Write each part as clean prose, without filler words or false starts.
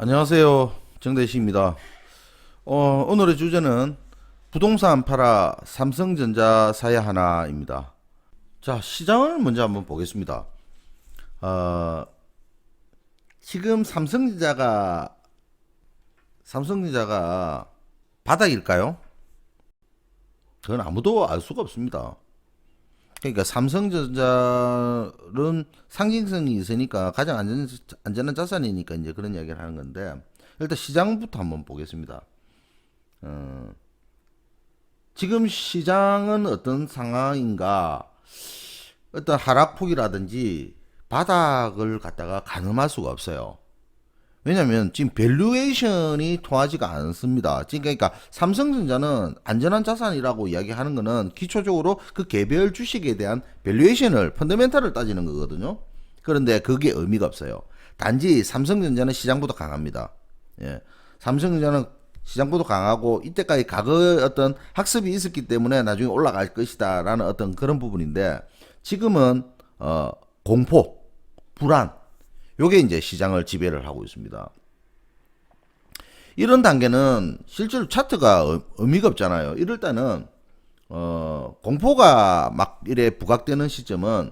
안녕하세요. 정대식입니다. 오늘의 주제는 부동산 팔아 삼성전자 사야 하나입니다. 자, 시장을 먼저 한번 보겠습니다. 어, 지금 삼성전자가 바닥일까요? 그건 아무도 알 수가 없습니다. 그러니까 삼성전자는 상징성이 있으니까 가장 안전한 자산이니까 이제 그런 이야기를 하는 건데, 일단 시장부터 한번 보겠습니다. 어, 지금 시장은 어떤 상황인가? 어떤 하락폭이라든지 바닥을 갖다가 가늠할 수가 없어요. 왜냐하면 지금 밸류에이션이 통하지가 않습니다. 지금 그러니까 삼성전자는 안전한 자산이라고 이야기하는 거는 기초적으로 그 개별 주식에 대한 밸류에이션을 펀더멘탈을 따지는 거거든요. 그런데 그게 의미가 없어요. 단지 삼성전자는 시장보다 강합니다. 예. 삼성전자는 시장보다 강하고 이때까지 과거의 어떤 학습이 있었기 때문에 나중에 올라갈 것이다라는 어떤 그런 부분인데, 지금은 공포, 불안, 요게 이제 시장을 지배를 하고 있습니다. 이런 단계는 실제로 차트가 의미가 없잖아요. 이럴 때는 공포가 막 이래 부각되는 시점은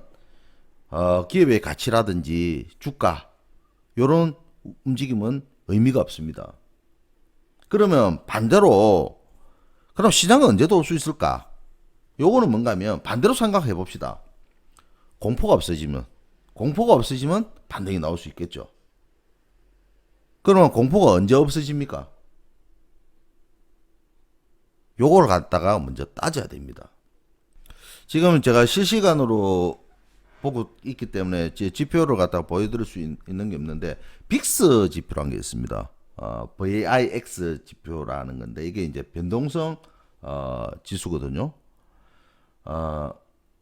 기업의 가치라든지 주가 요런 움직임은 의미가 없습니다. 그러면 반대로 그럼 시장은 언제 도 올 수 있을까? 요거는 뭔가 하면 반대로 생각해 봅시다. 공포가 없어지면 반등이 나올 수 있겠죠. 그러면 공포가 언제 없어집니까? 요걸 갖다가 먼저 따져야 됩니다. 지금 제가 실시간으로 보고 있기 때문에 제 지표를 갖다가 보여드릴 수 있는 게 없는데, 빅스 지표라는 게 있습니다. VIX 지표라는 건데, 이게 이제 변동성 지수거든요.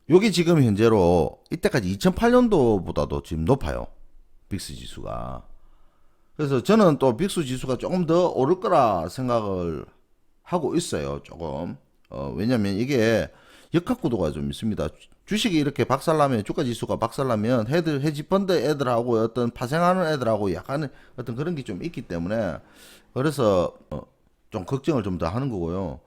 요게 지금 현재로 이때까지 2008년도보다도 지금 높아요. 빅스 지수가. 그래서 저는 또 빅스 지수가 조금 더 오를 거라 생각을 하고 있어요. 조금. 왜냐면 이게 역학구도가 좀 있습니다. 주식이 이렇게 박살나면, 주가 지수가 박살나면 헤지펀드 애들하고 어떤 파생하는 애들하고 약간 어떤 그런 게 좀 있기 때문에, 그래서 좀 걱정을 좀 더 하는 거고요.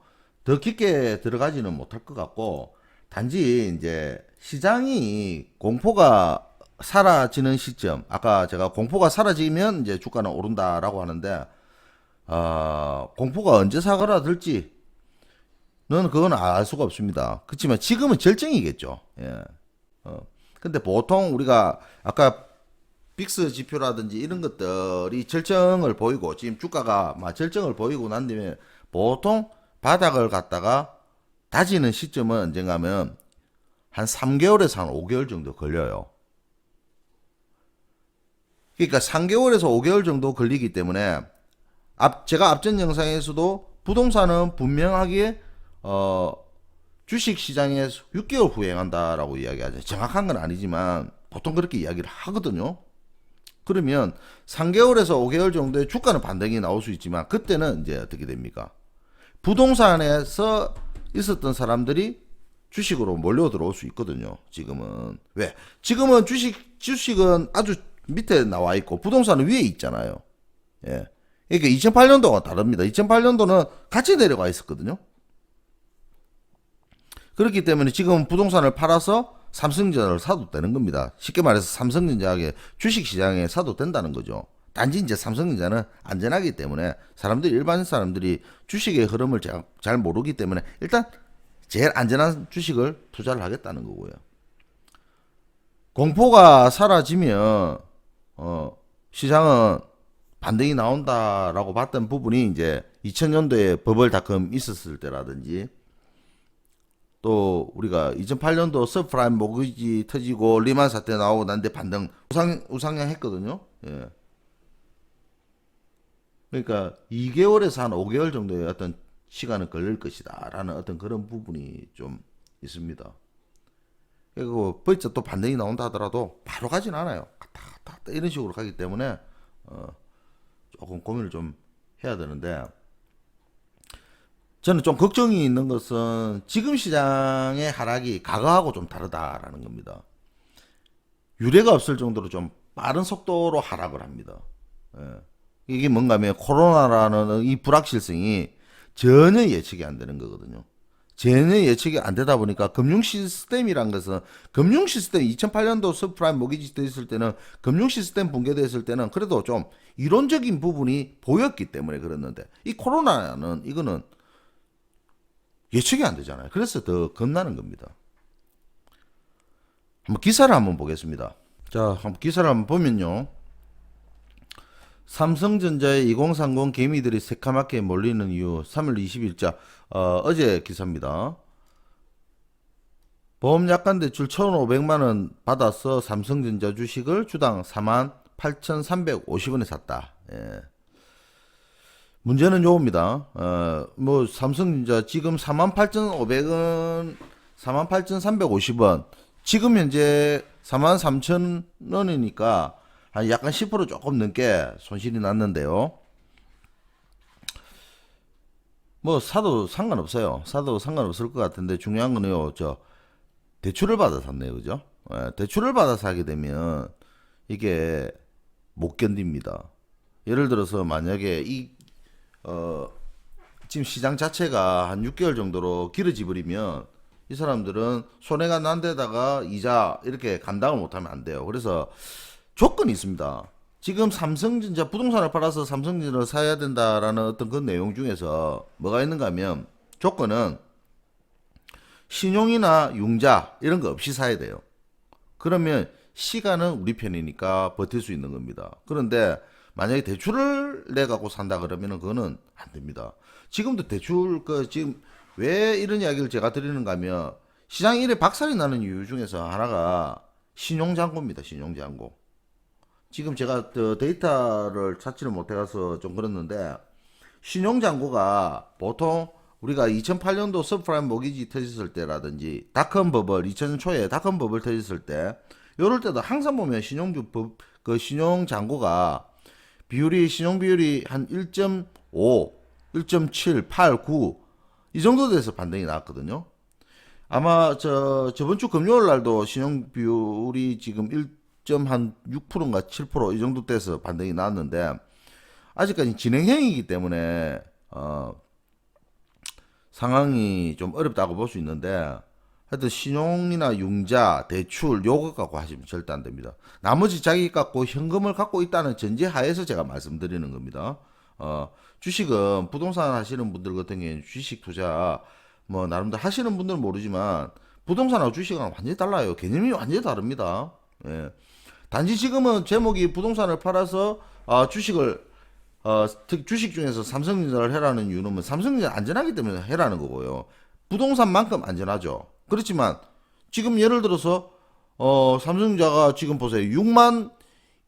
더 깊게 들어가지는 못할 것 같고, 단지 이제 시장이 공포가 사라지는 시점, 아까 제가 공포가 사라지면 이제 주가는 오른다라고 하는데, 공포가 언제 사그라들지는 그건 알 수가 없습니다. 그렇지만 지금은 절정이겠죠. 예. 근데 보통 우리가 아까 빅스 지표라든지 이런 것들이 절정을 보이고, 지금 주가가 막 절정을 보이고 난 뒤에 보통 바닥을 갖다가 다지는 시점은 언젠가면 한 3개월에서 한 5개월 정도 걸려요. 그러니까 3개월에서 5개월 정도 걸리기 때문에, 제가 앞전 영상에서도 부동산은 분명하게 주식 시장에서 6개월 후에 행한다라고 이야기하죠. 정확한 건 아니지만 보통 그렇게 이야기를 하거든요. 그러면 3개월에서 5개월 정도의 주가는 반등이 나올 수 있지만, 그때는 이제 어떻게 됩니까? 부동산에서 있었던 사람들이 주식으로 몰려 들어올 수 있거든요. 지금은. 왜? 지금은 주식은 아주 밑에 나와 있고 부동산은 위에 있잖아요. 예. 그러니까 2008년도가 다릅니다. 2008년도는 같이 내려가 있었거든요. 그렇기 때문에 지금 부동산을 팔아서 삼성전자를 사도 되는 겁니다. 쉽게 말해서 삼성전자의 주식 시장에 사도 된다는 거죠. 단지 이제 삼성전자는 안전하기 때문에 일반 사람들이 주식의 흐름을 잘 모르기 때문에 일단 제일 안전한 주식을 투자를 하겠다는 거고요. 공포가 사라지면 시장은 반등이 나온다라고 봤던 부분이 이제 2000년도에 버블닷컴 있었을 때라든지, 또 우리가 2008년도 서프라임 모기지 터지고 리만 사태 나오고 난데 반등 우상향 했거든요. 예. 그러니까 2개월에서 한 5개월 정도의 어떤 시간은 걸릴 것이다라는 어떤 그런 부분이 좀 있습니다. 그리고 벌써 또 반등이 나온다 하더라도 바로 가진 않아요. 갔다 이런 식으로 가기 때문에 조금 고민을 좀 해야 되는데, 저는 좀 걱정이 있는 것은 지금 시장의 하락이 과거하고 좀 다르다라는 겁니다. 유례가 없을 정도로 좀 빠른 속도로 하락을 합니다. 예. 이게 뭔가 하면 코로나라는 이 불확실성이 전혀 예측이 안 되는 거거든요. 전혀 예측이 안 되다 보니까 금융 시스템이란 것은 금융 시스템 2008년도 서프라임 모기지 됐을 때는 금융 시스템 붕괴됐을 때는 그래도 좀 이론적인 부분이 보였기 때문에 그랬는데 이 코로나는 이거는 예측이 안 되잖아요. 그래서 더 겁나는 겁니다. 한번 기사를 한번 보겠습니다. 자, 한번 기사를 한번 보면요. 삼성전자의 2030 개미들이 새카맣게 몰리는 이유 3월 20일자 어제 기사입니다. 보험 약관 대출 1,500만원 받아서 삼성전자 주식을 주당 48,350원에 샀다. 예. 문제는 요겁니다. 뭐 삼성전자 지금 48,500원, 48,350원. 지금 현재 43,000원이니까 한 약간 10% 조금 넘게 손실이 났는데요. 뭐 사도 상관없어요. 사도 상관없을 것 같은데 중요한 거는요. 저 대출을 받아 샀네요. 그죠? 대출을 받아서 하게 되면 이게 못 견딥니다. 예를 들어서 만약에 지금 시장 자체가 한 6개월 정도로 길어지 버리면 이 사람들은 손해가 난 데다가 이자 이렇게 감당을 못하면 안 돼요. 그래서 조건이 있습니다. 지금 삼성전자 부동산을 팔아서 삼성전자를 사야 된다라는 어떤 그 내용 중에서 뭐가 있는가 하면 조건은 신용이나 융자 이런 거 없이 사야 돼요. 그러면 시간은 우리 편이니까 버틸 수 있는 겁니다. 그런데 만약에 대출을 내 갖고 산다 그러면은 그거는 안 됩니다. 지금도 대출 지금 왜 이런 이야기를 제가 드리는가 하면 시장 일에 박살이 나는 이유 중에서 하나가 신용잔고입니다. 신용잔고. 지금 제가 데이터를 찾지를 못해가서 좀 그렇는데 신용잔고가 보통 우리가 2008년도 서프라임 모기지 터졌을 때라든지 닷컴 버블 2000년 초에 닷컴 버블 터졌을 때 요럴 때도 항상 보면 신용잔고가 신용 비율이 한 1.5, 1.7, 8, 9 이 정도 돼서 반등이 나왔거든요. 아마 저번 주 금요일 날도 신용 비율이 지금 1.6%인가 7%이 정도 돼서 반등이 나왔는데 아직까지 진행형이기 때문에 상황이 좀 어렵다고 볼 수 있는데 하여튼 신용이나 융자, 대출 요거 갖고 하시면 절대 안 됩니다. 나머지 자기 갖고 현금을 갖고 있다는 전제 하에서 제가 말씀드리는 겁니다. 주식은 부동산 하시는 분들 같은 경우에는 주식 투자 뭐 나름대로 하시는 분들은 모르지만 부동산하고 주식은 완전히 달라요. 개념이 완전히 다릅니다. 예. 단지 지금은 제목이 부동산을 팔아서 주식을 주식 중에서 삼성전자를 해라는 이유는 뭐 삼성전자 안전하기 때문에 해라는 거고요. 부동산만큼 안전하죠. 그렇지만 지금 예를 들어서 삼성전자가 지금 보세요. 6만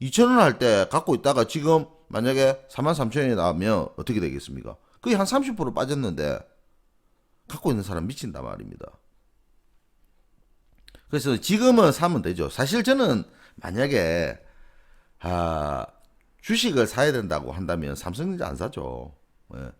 2천 원 할 때 갖고 있다가 지금 만약에 4만 3천 원이 나오면 어떻게 되겠습니까? 거의 한 30% 빠졌는데 갖고 있는 사람 미친다 말입니다. 그래서 지금은 사면 되죠. 사실 저는 만약에 주식을 사야 된다고 한다면 삼성전자 안 사죠. 예.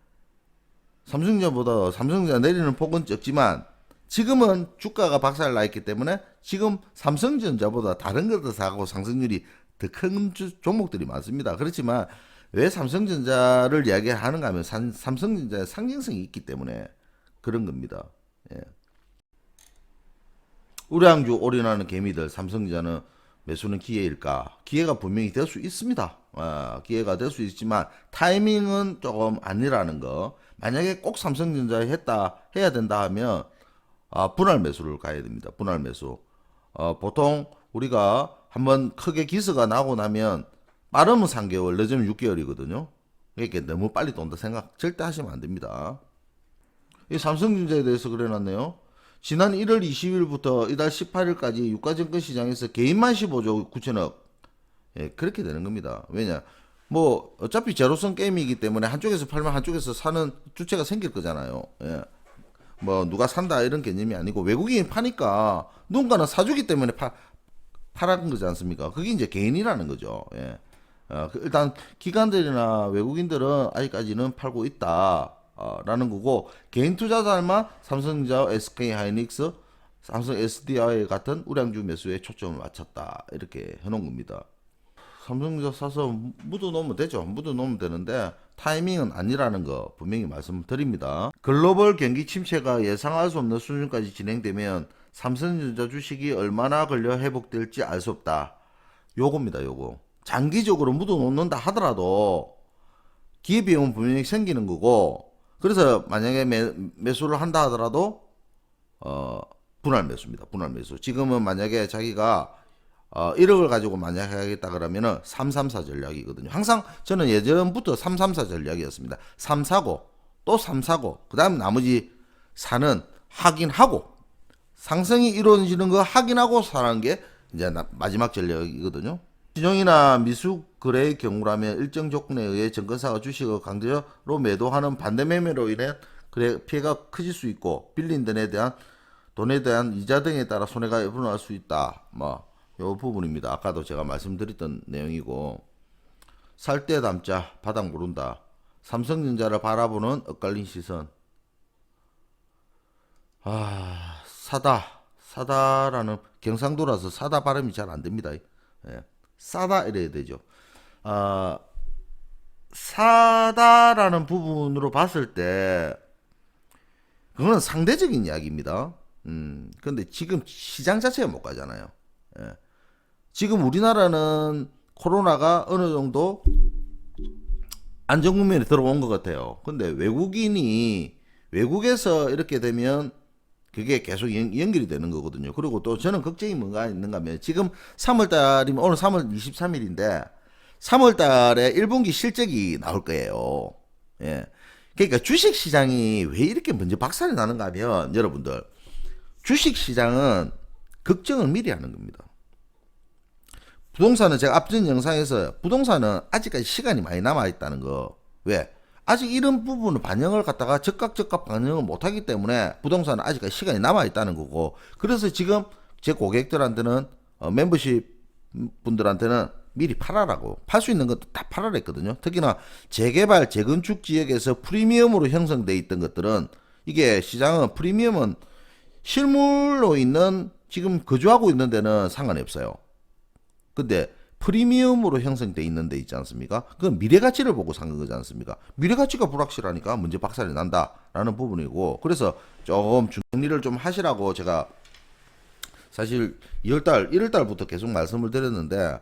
삼성전자 내리는 폭은 적지만 지금은 주가가 박살 나 있기 때문에 지금 삼성전자보다 다른 것들 사고 상승률이 더 큰 종목들이 많습니다. 그렇지만 왜 삼성전자를 이야기하는가 하면 삼성전자의 상징성이 있기 때문에 그런 겁니다. 예. 우량주 올인하는 개미들 삼성전자는 매수는 기회일까? 기회가 분명히 될 수 있습니다. 기회가 될 수 있지만 타이밍은 조금 아니라는 거. 만약에 꼭 삼성전자에 해야 된다 하면 분할 매수를 가야 됩니다. 분할 매수. 보통 우리가 한번 크게 기스가 나고 나면 빠르면 3개월, 늦으면 6개월이거든요. 그러니까 너무 빨리 돈다 생각 절대 하시면 안 됩니다. 이 삼성전자에 대해서 그래놨네요. 지난 1월 20일부터 이달 18일까지 유가증권 시장에서 개인만 15조 9천억. 예, 그렇게 되는 겁니다. 왜냐? 뭐 어차피 제로섬 게임이기 때문에 한쪽에서 팔면 한쪽에서 사는 주체가 생길 거잖아요. 예. 뭐 누가 산다 이런 개념이 아니고 외국인이 파니까 누군가는 사주기 때문에 팔은 거지 않습니까? 그게 이제 개인이라는 거죠. 예. 일단 기관들이나 외국인들은 아직까지는 팔고 있다. 라는 거고 개인 투자자만 삼성전자, SK하이닉스, 삼성 SDI 같은 우량주 매수에 초점을 맞췄다 이렇게 해놓은 겁니다. 삼성전자 사서 묻어 놓으면 되죠. 묻어 놓으면 되는데 타이밍은 아니라는 거 분명히 말씀드립니다. 글로벌 경기 침체가 예상할 수 없는 수준까지 진행되면 삼성전자 주식이 얼마나 걸려 회복될지 알 수 없다. 요겁니다, 요거. 장기적으로 묻어 놓는다 하더라도 기회비용은 분명히 생기는 거고, 그래서 만약에 매수를 한다 하더라도 분할 매수입니다. 분할 매수. 지금은 만약에 자기가 1억을 가지고 만약에 하겠다 그러면은 334 전략이거든요. 항상 저는 예전부터 334 전략이었습니다. 3 사고 또 3 사고 그다음 나머지 4는 확인하고, 상승이 이루어지는 거 확인하고 사는 게 이제 마지막 전략이거든요. 신용이나 미숙 거래의 경우라면 일정 조건에 의해 증권사가 주식을 강제로 매도하는 반대 매매로 인해 피해가 커질 수 있고, 빌린 돈에 대한 이자 등에 따라 손해가 일어날 수 있다. 요 부분입니다. 아까도 제가 말씀드렸던 내용이고, 살 때 담자 바닥 모른다. 삼성전자를 바라보는 엇갈린 시선. 사다라는 경상도라서 사다 발음이 잘 안 됩니다. 예. 싸다 이래야 되죠. 사다라는 부분으로 봤을 때 그거는 상대적인 이야기입니다. 근데 지금 시장 자체가 못 가잖아요. 예. 지금 우리나라는 코로나가 어느 정도 안정 국면에 들어온 것 같아요. 근데 외국에서 이렇게 되면 그게 계속 연결이 되는 거거든요. 그리고 또 저는 걱정이 뭔가 있는가 하면, 지금 3월달이면 오늘 3월 23일인데 3월달에 1분기 실적이 나올 거예요. 예. 그러니까 주식 시장이 왜 이렇게 먼저 박살이 나는가 하면, 여러분들, 주식 시장은 걱정을 미리 하는 겁니다. 부동산은 제가 앞전 영상에서 부동산은 아직까지 시간이 많이 남아 있다는 거. 왜? 아직 이런 부분을 반영을 갖다가 즉각 반영을 못하기 때문에 부동산은 아직까지 시간이 남아 있다는 거고, 그래서 지금 제 고객들한테는 멤버십 분들한테는 미리 팔아라고, 팔 수 있는 것도 다 팔아라 했거든요. 특히나 재개발 재건축 지역에서 프리미엄으로 형성돼 있던 것들은, 이게 시장은 프리미엄은 실물로 있는 지금 거주하고 있는 데는 상관이 없어요. 근데 프리미엄으로 형성돼 있는 데 있지 않습니까? 그건 미래 가치를 보고 산 거지 않습니까? 미래 가치가 불확실하니까 문제 박살이 난다라는 부분이고, 그래서 조금 정리를 좀 하시라고 제가 사실 1월달부터 계속 말씀을 드렸는데,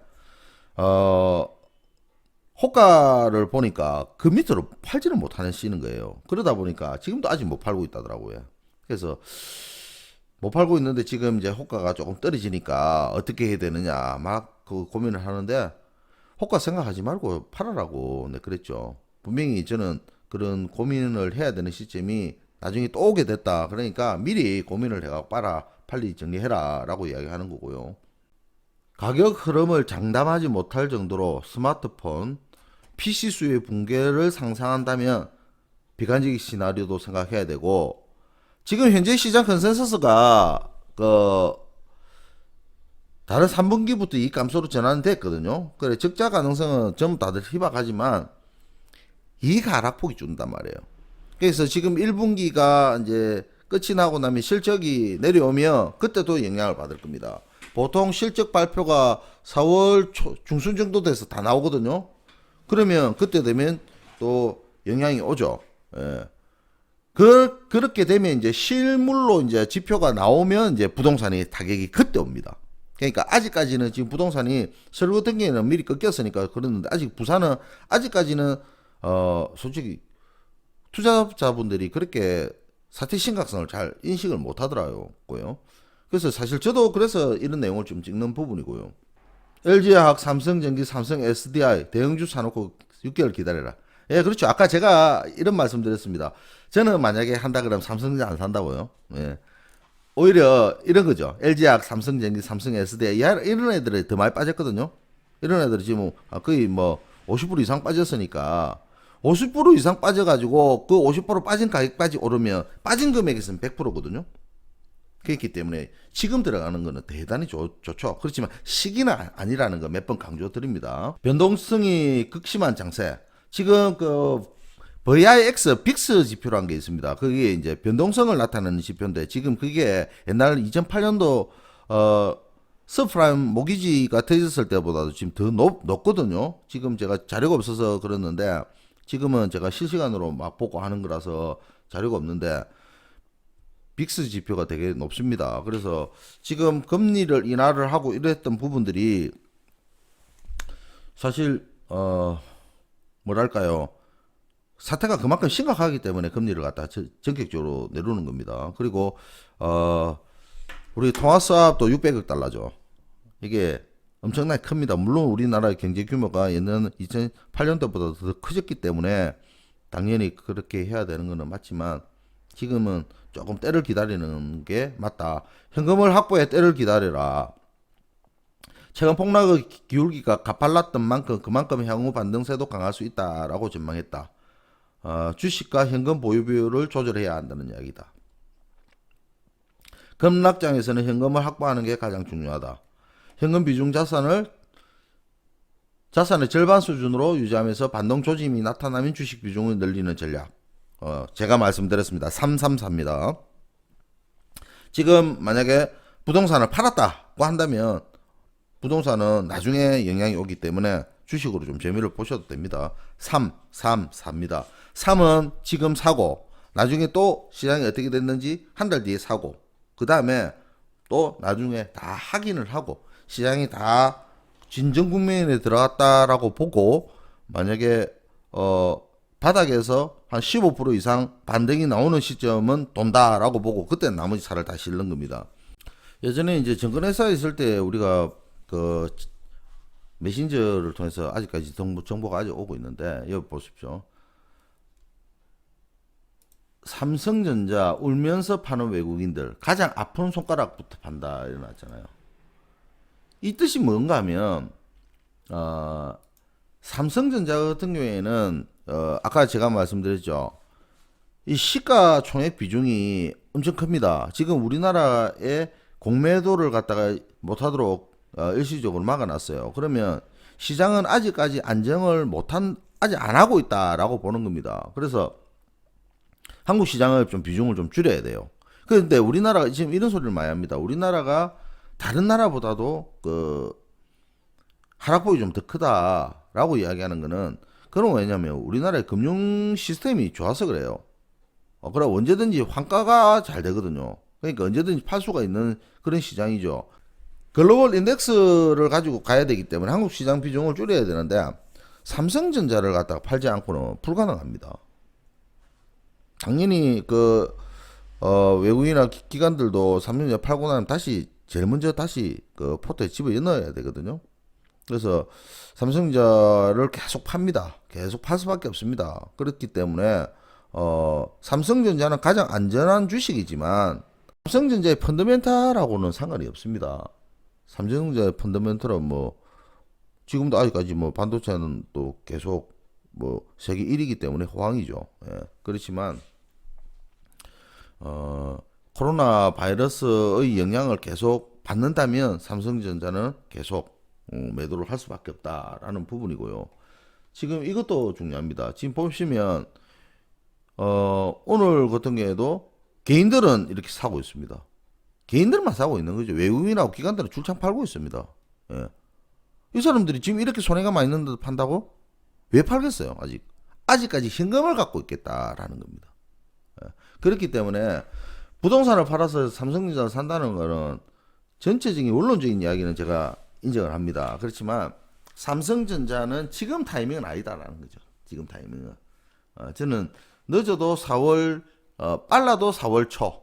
호가를 보니까 그 밑으로 팔지를 못하는 시는 거예요. 그러다 보니까 지금도 아직 못 팔고 있다더라고요. 그래서 못 팔고 있는데 지금 이제 호가가 조금 떨어지니까 어떻게 해야 되느냐 막 그 고민을 하는데, 호가 생각하지 말고 팔아라고 네, 그랬죠. 분명히 저는 그런 고민을 해야 되는 시점이 나중에 또 오게 됐다. 그러니까 미리 고민을 해가 빨리 정리해라 라고 이야기하는 거고요. 가격 흐름을 장담하지 못할 정도로 스마트폰, PC 수요 붕괴를 상상한다면 비관적 시나리오도 생각해야 되고, 지금 현재 시장 컨센서스가 다른 3분기부터 이 감소로 전환됐거든요. 그래 적자 가능성은 전부 다들 희박하지만 이 하락폭이 준단 말이에요. 그래서 지금 1분기가 이제 끝이 나고 나면 실적이 내려오면 그때도 영향을 받을 겁니다. 보통 실적 발표가 4월 중순 정도 돼서 다 나오거든요. 그러면 그때 되면 또 영향이 오죠. 예. 그렇게 되면 이제 실물로 이제 지표가 나오면 이제 부동산이 타격이 그때 옵니다. 그러니까 아직까지는 지금 부동산이 서울 같은 경우에는 미리 꺾였으니까 그러는데, 아직 부산은 아직까지는 솔직히 투자자분들이 그렇게 사태 심각성을 잘 인식을 못 하더라고요. 그래서 사실 저도 그래서 이런 내용을 좀 찍는 부분이고요. LG화학, 삼성전기, 삼성 SDI 대형주 사놓고 6개월 기다려라. 예, 그렇죠. 아까 제가 이런 말씀 드렸습니다. 저는 만약에 한다 그러면 삼성전자 안 산다고요. 예. 오히려 이런 거죠. LG화학, 삼성전기, 삼성 SDI 이런 애들이 더 많이 빠졌거든요. 이런 애들이 지금 거의 뭐 50% 이상 빠졌으니까, 50% 이상 빠져가지고 그 50% 빠진 가격까지 오르면 빠진 금액에서는 100%거든요. 그렇기 때문에 지금 들어가는 거는 대단히 좋죠. 그렇지만 시기는 아니라는 거 몇 번 강조 드립니다. 변동성이 극심한 장세. 지금 VIX 빅스 지표라는 게 있습니다. 그게 이제 변동성을 나타내는 지표인데, 지금 그게 옛날 2008년도 서프라임 모기지가 터졌을 때보다도 지금 더 높거든요. 지금 제가 자료가 없어서 그랬는데 지금은 제가 실시간으로 막 보고 하는 거라서 자료가 없는데 빅스 지표가 되게 높습니다. 그래서 지금 금리를 인하를 하고 이랬던 부분들이 사실 뭐랄까요, 사태가 그만큼 심각하기 때문에 금리를 갖다 전격적으로 내려오는 겁니다. 그리고 우리 통화수합도 600억 달러죠. 이게 엄청나게 큽니다. 물론 우리나라의 경제 규모가 예년 2008년도보다 더 커졌기 때문에 당연히 그렇게 해야 되는 것은 맞지만 지금은 조금 때를 기다리는 게 맞다. 현금을 확보해 때를 기다려라. 최근 폭락의 기울기가 가팔랐던 만큼 그만큼 향후 반등세도 강할 수 있다라고 전망했다. 주식과 현금 보유 비율을 조절해야 한다는 이야기다. 급락장에서는 현금을 확보하는 게 가장 중요하다. 현금 비중 자산의 절반 수준으로 유지하면서 반동 조짐이 나타나면 주식 비중을 늘리는 전략. 제가 말씀드렸습니다. 334입니다. 지금 만약에 부동산을 팔았다고 한다면 부동산은 나중에 영향이 오기 때문에 주식으로 좀 재미를 보셔도 됩니다. 3입니다. 3은 지금 사고 나중에 또 시장이 어떻게 됐는지 한 달 뒤에 사고 그 다음에 또 나중에 다 확인을 하고 시장이 다 진정 국면에 들어갔다라고 보고 만약에 바닥에서 한 15% 이상 반등이 나오는 시점은 돈다라고 보고 그때 나머지 살을 다 실는 겁니다. 예전에 이제 증권회사에 있을 때 우리가 그 메신저를 통해서 아직까지 정보가 아직 오고 있는데 여기 보십시오. 삼성전자 울면서 파는 외국인들 가장 아픈 손가락부터 판다 일어났잖아요. 이 뜻이 뭔가 하면 삼성전자 같은 경우에는 아까 제가 말씀드렸죠. 이 시가총액 비중이 엄청 큽니다. 지금 우리나라의 공매도를 갖다가 못하도록 일시적으로 막아놨어요. 그러면 시장은 아직까지 안정을 아직 안 하고 있다라고 보는 겁니다. 그래서 한국 시장을 좀 비중을 좀 줄여야 돼요. 그런데 우리나라가 지금 이런 소리를 많이 합니다. 우리나라가 다른 나라보다도 그 하락폭이 좀 더 크다라고 이야기하는 거는 그런 왜냐면 우리나라의 금융 시스템이 좋아서 그래요. 그럼 언제든지 환가가 잘 되거든요. 그러니까 언제든지 팔 수가 있는 그런 시장이죠. 글로벌 인덱스를 가지고 가야 되기 때문에 한국 시장 비중을 줄여야 되는데 삼성전자를 갖다가 팔지 않고는 불가능합니다. 당연히 외국인이나 기관들도 삼성전자 팔고 나면 제일 먼저 다시 그 포트에 집어 넣어야 되거든요. 그래서 삼성전자를 계속 팝니다. 계속 팔 수밖에 없습니다. 그렇기 때문에 삼성전자는 가장 안전한 주식이지만 삼성전자의 펀더멘탈하고는 상관이 없습니다. 삼성전자의 펀더멘탈은 지금도 아직까지 반도체는 또 계속 세계 1위이기 때문에 호황이죠. 예. 그렇지만 코로나 바이러스의 영향을 계속 받는다면 삼성전자는 계속 매도를 할 수밖에 없다라는 부분이고요. 지금 이것도 중요합니다. 지금 보시면 오늘 같은 경우에도 개인들은 이렇게 사고 있습니다. 개인들만 사고 있는 거죠. 외국인하고 기관들은 줄창 팔고 있습니다. 예. 이 사람들이 지금 이렇게 손해가 많이 있는데도 판다고? 왜 팔겠어요? 아직까지 현금을 갖고 있겠다라는 겁니다. 예. 그렇기 때문에 부동산을 팔아서 삼성전자를 산다는 거는 전체적인 원론적인 이야기는 제가 인정을 합니다. 그렇지만 삼성전자는 지금 타이밍은 아니다라는 거죠. 지금 타이밍은 저는 늦어도 4월 빨라도 4월 초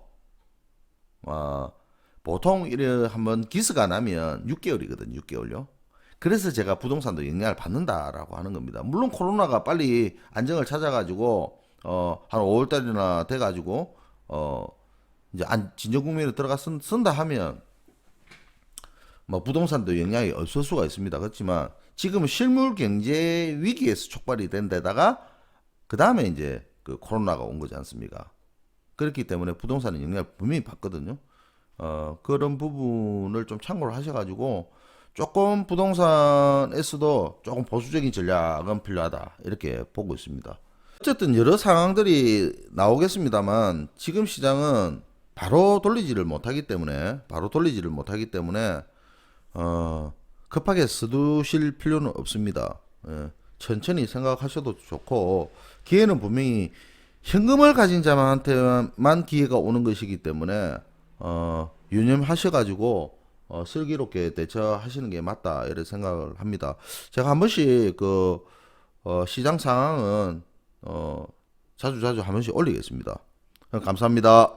보통 이래 한번 기스가 나면 6개월이거든요. 6개월요. 그래서 제가 부동산도 영향을 받는다라고 하는 겁니다. 물론 코로나가 빨리 안정을 찾아가지고 한 5월달이나 돼가지고 이제 진정 국면에 들어가 쓴다 하면 부동산도 영향이 없을 수가 있습니다. 그렇지만 지금은 실물 경제 위기에서 촉발이 된 데다가 그 다음에 이제 그 코로나가 온 거지 않습니까? 그렇기 때문에 부동산은 영향을 분명히 받거든요. 그런 부분을 좀 참고를 하셔가지고 조금 부동산에서도 조금 보수적인 전략은 필요하다 이렇게 보고 있습니다. 어쨌든 여러 상황들이 나오겠습니다만 지금 시장은 바로 돌리지를 못하기 때문에 급하게 서두실 필요는 없습니다. 예, 천천히 생각하셔도 좋고 기회는 분명히 현금을 가진 자한테만 기회가 오는 것이기 때문에 유념하셔가지고 슬기롭게 대처하시는 게 맞다 이런 생각을 합니다. 제가 한 번씩 그 시장 상황은 자주 한 번씩 올리겠습니다. 감사합니다.